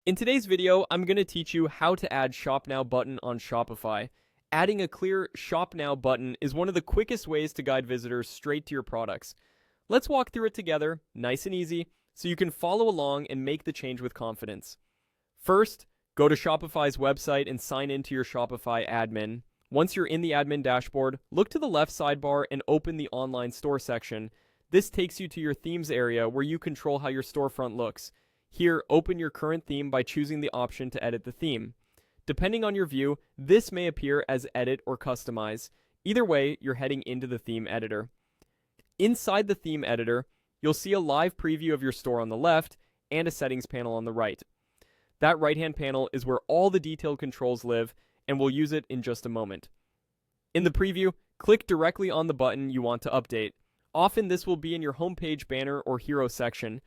In today's video, I'm going to teach you how to add Shop Now button on Shopify. Adding a clear Shop Now button is one of the quickest ways to guide visitors straight to your products. Let's walk through it together, nice and easy, so you can follow along and make the change with confidence. First, go to Shopify's website and sign into your Shopify admin. Once you're in the admin dashboard, look to the left sidebar and open the online store section. This takes you to your themes area where you control how your storefront looks. Here, open your current theme by choosing the option to edit the theme. Depending on your view, this may appear as Edit or Customize. Either way, you're heading into the theme editor. Inside the theme editor, you'll see a live preview of your store on the left and a settings panel on the right. That right-hand panel is where all the detailed controls live, and we'll use it in just a moment. In the preview, click directly on the button you want to update. Often this will be in your homepage banner or hero section.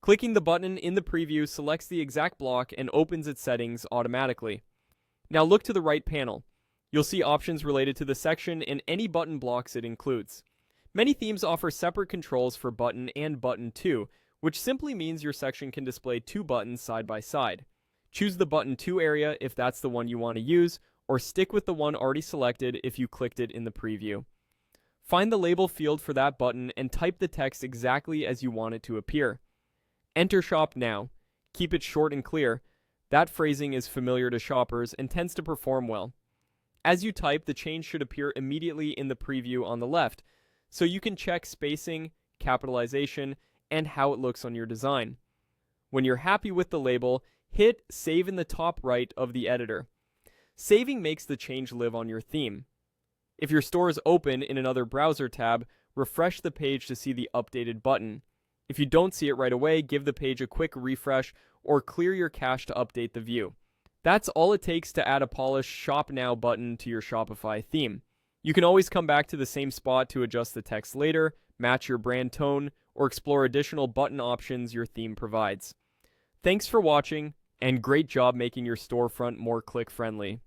Clicking the button in the preview selects the exact block and opens its settings automatically. Now look to the right panel. You'll see options related to the section and any button blocks it includes. Many themes offer separate controls for button and button 2, which simply means your section can display two buttons side by side. Choose the button 2 area if that's the one you want to use, or stick with the one already selected if you clicked it in the preview. Find the label field for that button and type the text exactly as you want it to appear. Enter Shop Now. Keep it short and clear. That phrasing is familiar to shoppers and tends to perform well. As you type, the change should appear immediately in the preview on the left, so you can check spacing, capitalization, and how it looks on your design. When you're happy with the label, hit Save in the top right of the editor. Saving makes the change live on your theme. If your store is open in another browser tab, refresh the page to see the updated button. If you don't see it right away, give the page a quick refresh or clear your cache to update the view. That's all it takes to add a polished Shop Now button to your Shopify theme. You can always come back to the same spot to adjust the text later, match your brand tone, or explore additional button options your theme provides. Thanks for watching, and great job making your storefront more click-friendly.